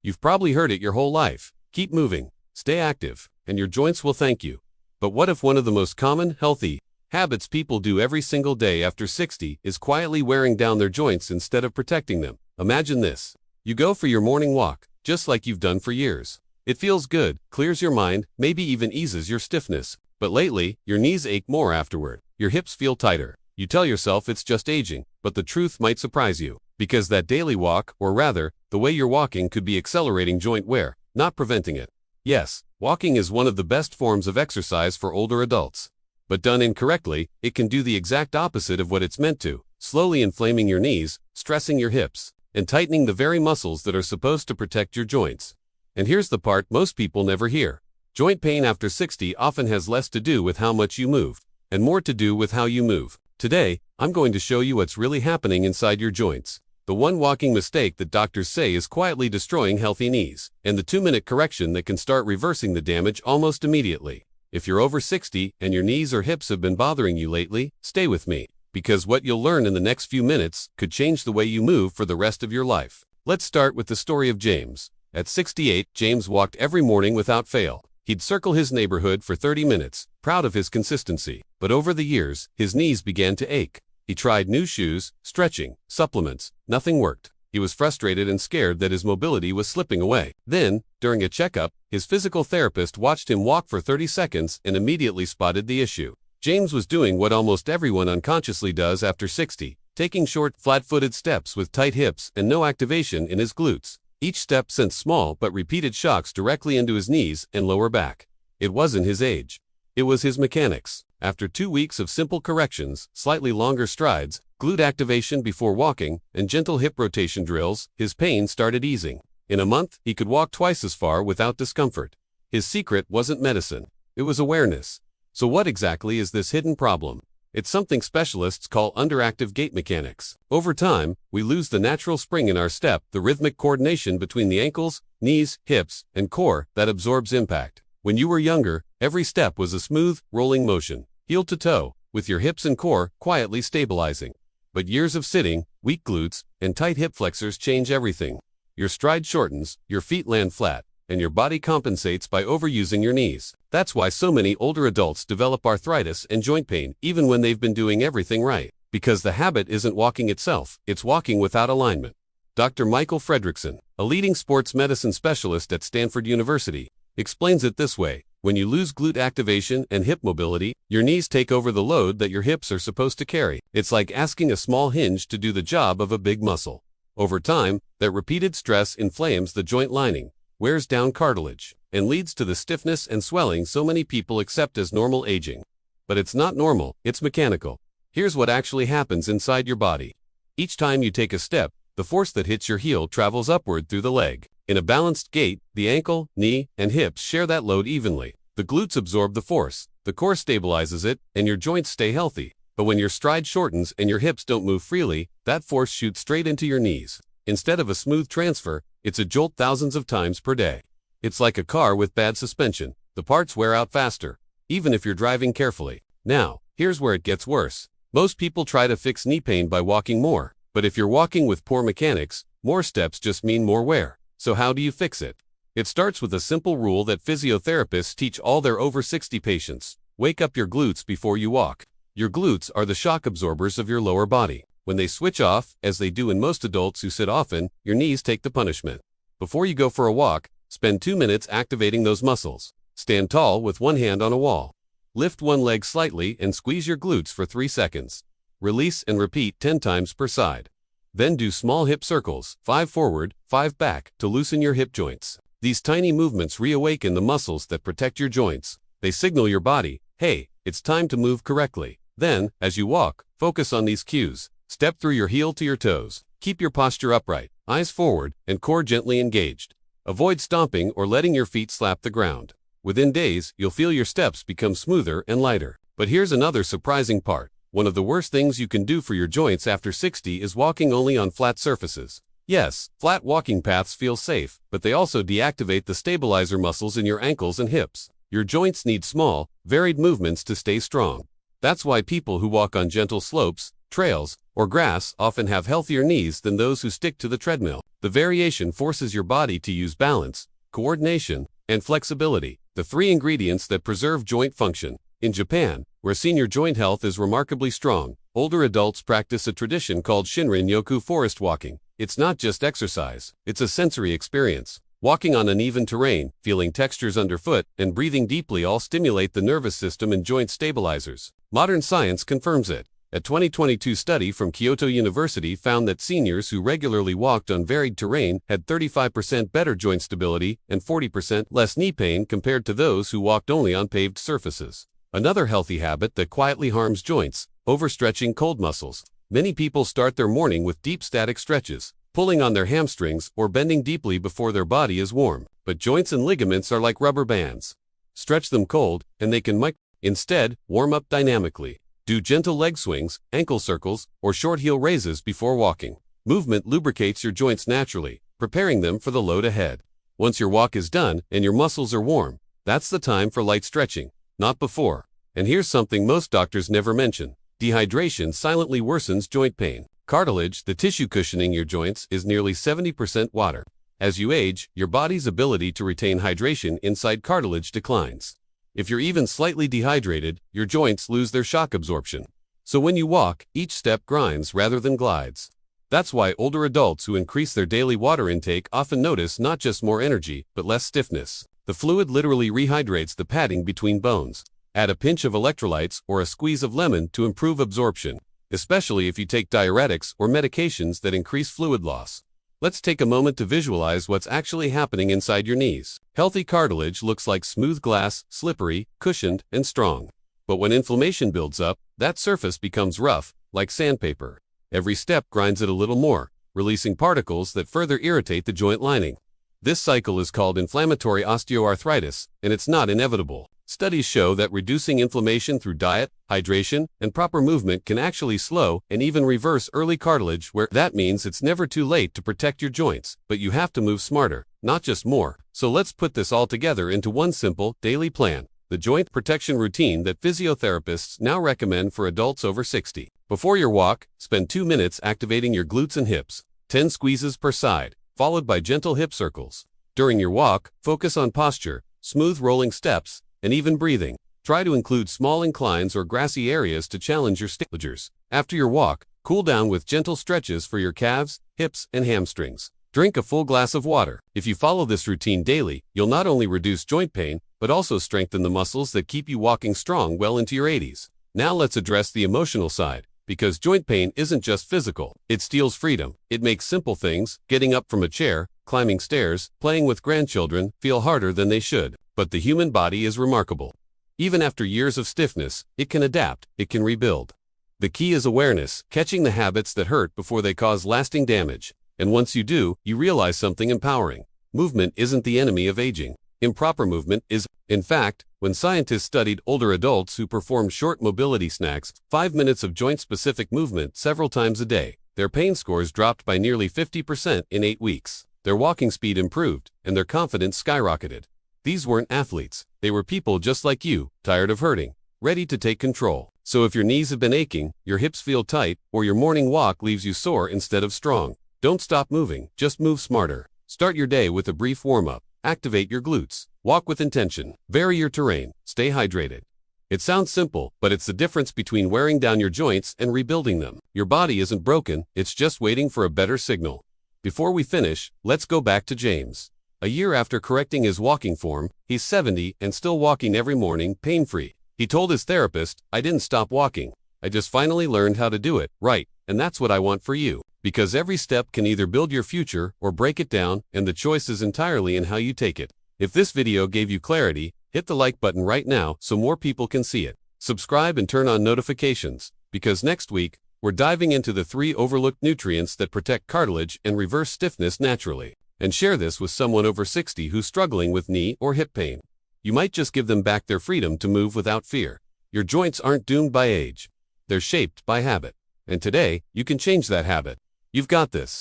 You've probably heard it your whole life. Keep moving, stay active, and your joints will thank you. But what if one of the most common, healthy habits people do every single day after 60 is quietly wearing down their joints instead of protecting them? Imagine this. You go for your morning walk, just like you've done for years. It feels good, clears your mind, maybe even eases your stiffness. But lately, your knees ache more afterward. Your hips feel tighter. You tell yourself it's just aging, but the truth might surprise you. Because that daily walk, or rather, the way you're walking could be accelerating joint wear, not preventing it. Yes, walking is one of the best forms of exercise for older adults. But done incorrectly, it can do the exact opposite of what it's meant to, slowly inflaming your knees, stressing your hips, and tightening the very muscles that are supposed to protect your joints. And here's the part most people never hear. Joint pain after 60 often has less to do with how much you move, and more to do with how you move. Today, I'm going to show you what's really happening inside your joints. The one walking mistake that doctors say is quietly destroying healthy knees, and the 2-minute correction that can start reversing the damage almost immediately. If you're over 60 and your knees or hips have been bothering you lately, stay with me, because what you'll learn in the next few minutes could change the way you move for the rest of your life. Let's start with the story of James. At 68, James walked every morning without fail. He'd circle his neighborhood for 30 minutes, proud of his consistency. But over the years, his knees began to ache. He tried new shoes, stretching, supplements. Nothing worked. He was frustrated and scared that his mobility was slipping away. Then, during a checkup, his physical therapist watched him walk for 30 seconds and immediately spotted the issue. James was doing what almost everyone unconsciously does after 60, taking short, flat-footed steps with tight hips and no activation in his glutes. Each step sent small but repeated shocks directly into his knees and lower back. It wasn't his age. It was his mechanics. After 2 weeks of simple corrections, slightly longer strides, glute activation before walking, and gentle hip rotation drills, his pain started easing. In a month, he could walk twice as far without discomfort. His secret wasn't medicine. It was awareness. So what exactly is this hidden problem? It's something specialists call underactive gait mechanics. Over time, we lose the natural spring in our step, the rhythmic coordination between the ankles, knees, hips, and core that absorbs impact. When you were younger, every step was a smooth, rolling motion, heel to toe, with your hips and core quietly stabilizing. But years of sitting, weak glutes, and tight hip flexors change everything. Your stride shortens, your feet land flat, and your body compensates by overusing your knees. That's why so many older adults develop arthritis and joint pain even when they've been doing everything right. Because the habit isn't walking itself, it's walking without alignment. Dr. Michael Fredrickson, a leading sports medicine specialist at Stanford University, explains it this way. When you lose glute activation and hip mobility, your knees take over the load that your hips are supposed to carry. It's like asking a small hinge to do the job of a big muscle. Over time, that repeated stress inflames the joint lining, wears down cartilage, and leads to the stiffness and swelling so many people accept as normal aging. But it's not normal, it's mechanical. Here's what actually happens inside your body. Each time you take a step, the force that hits your heel travels upward through the leg. In a balanced gait, the ankle, knee, and hips share that load evenly. The glutes absorb the force, the core stabilizes it, and your joints stay healthy. But when your stride shortens and your hips don't move freely, that force shoots straight into your knees. Instead of a smooth transfer, it's a jolt thousands of times per day. It's like a car with bad suspension. The parts wear out faster, even if you're driving carefully. Now, here's where it gets worse. Most people try to fix knee pain by walking more. But if you're walking with poor mechanics, more steps just mean more wear. So how do you fix it? It starts with a simple rule that physiotherapists teach all their over 60 patients. Wake up your glutes before you walk. Your glutes are the shock absorbers of your lower body. When they switch off, as they do in most adults who sit often, your knees take the punishment. Before you go for a walk, spend 2 minutes activating those muscles. Stand tall with one hand on a wall. Lift one leg slightly and squeeze your glutes for 3 seconds. Release and repeat 10 times per side. Then do small hip circles, 5 forward, 5 back, to loosen your hip joints. These tiny movements reawaken the muscles that protect your joints. They signal your body, hey, it's time to move correctly. Then, as you walk, focus on these cues. Step through your heel to your toes. Keep your posture upright, eyes forward, and core gently engaged. Avoid stomping or letting your feet slap the ground. Within days, you'll feel your steps become smoother and lighter. But here's another surprising part. One of the worst things you can do for your joints after 60 is walking only on flat surfaces. Yes, flat walking paths feel safe, but they also deactivate the stabilizer muscles in your ankles and hips. Your joints need small, varied movements to stay strong. That's why people who walk on gentle slopes, trails, or grass often have healthier knees than those who stick to the treadmill. The variation forces your body to use balance, coordination, and flexibility, the three ingredients that preserve joint function. In Japan, where senior joint health is remarkably strong, older adults practice a tradition called Shinrin-yoku forest walking. It's not just exercise, it's a sensory experience. Walking on uneven terrain, feeling textures underfoot, and breathing deeply all stimulate the nervous system and joint stabilizers. Modern science confirms it. A 2022 study from Kyoto University found that seniors who regularly walked on varied terrain had 35% better joint stability and 40% less knee pain compared to those who walked only on paved surfaces. Another healthy habit that quietly harms joints: overstretching cold muscles. Many people start their morning with deep static stretches, pulling on their hamstrings or bending deeply before their body is warm. But joints and ligaments are like rubber bands. Stretch them cold, and they can instead warm up dynamically. Do gentle leg swings, ankle circles, or short heel raises before walking. Movement lubricates your joints naturally, preparing them for the load ahead. Once your walk is done and your muscles are warm, that's the time for light stretching, not before. And here's something most doctors never mention: dehydration silently worsens joint pain. Cartilage, the tissue cushioning your joints, is nearly 70% water. As you age, your body's ability to retain hydration inside cartilage declines. If you're even slightly dehydrated, your joints lose their shock absorption. So when you walk, each step grinds rather than glides. That's why older adults who increase their daily water intake often notice not just more energy, but less stiffness. The fluid literally rehydrates the padding between bones. Add a pinch of electrolytes or a squeeze of lemon to improve absorption, especially if you take diuretics or medications that increase fluid loss. Let's take a moment to visualize what's actually happening inside your knees. Healthy cartilage looks like smooth glass, slippery, cushioned, and strong. But when inflammation builds up, that surface becomes rough, like sandpaper. Every step grinds it a little more, releasing particles that further irritate the joint lining. This cycle is called inflammatory osteoarthritis, and it's not inevitable. Studies show that reducing inflammation through diet, hydration, and proper movement can actually slow and even reverse early cartilage wear. That means it's never too late to protect your joints, but you have to move smarter, not just more. So let's put this all together into one simple, daily plan: the joint protection routine that physiotherapists now recommend for adults over 60. Before your walk, spend 2 minutes activating your glutes and hips, 10 squeezes per side, followed by gentle hip circles. During your walk, focus on posture, smooth rolling steps, and even breathing. Try to include small inclines or grassy areas to challenge your stabilizers. After your walk, cool down with gentle stretches for your calves, hips, and hamstrings. Drink a full glass of water. If you follow this routine daily, you'll not only reduce joint pain, but also strengthen the muscles that keep you walking strong well into your 80s. Now let's address the emotional side, because joint pain isn't just physical. It steals freedom. It makes simple things, getting up from a chair, climbing stairs, playing with grandchildren, feel harder than they should. But the human body is remarkable. Even after years of stiffness, it can adapt, it can rebuild. The key is awareness, catching the habits that hurt before they cause lasting damage. And once you do, you realize something empowering. Movement isn't the enemy of aging. Improper movement is. In fact, when scientists studied older adults who performed short mobility snacks, 5 minutes of joint-specific movement several times a day, their pain scores dropped by nearly 50% in 8 weeks. Their walking speed improved, and their confidence skyrocketed. These weren't athletes. They were people just like you, tired of hurting, ready to take control. So if your knees have been aching, your hips feel tight, or your morning walk leaves you sore instead of strong, don't stop moving, just move smarter. Start your day with a brief warm-up. Activate your glutes. Walk with intention. Vary your terrain. Stay hydrated. It sounds simple, but it's the difference between wearing down your joints and rebuilding them. Your body isn't broken, it's just waiting for a better signal. Before we finish, let's go back to James. A year after correcting his walking form, he's 70 and still walking every morning, pain-free. He told his therapist, "I didn't stop walking. I just finally learned how to do it right, and that's what I want for you." Because every step can either build your future or break it down, and the choice is entirely in how you take it. If this video gave you clarity, hit the like button right now so more people can see it. Subscribe and turn on notifications, because next week, we're diving into the 3 overlooked nutrients that protect cartilage and reverse stiffness naturally. And share this with someone over 60 who's struggling with knee or hip pain. You might just give them back their freedom to move without fear. Your joints aren't doomed by age. They're shaped by habit. And today, you can change that habit. You've got this.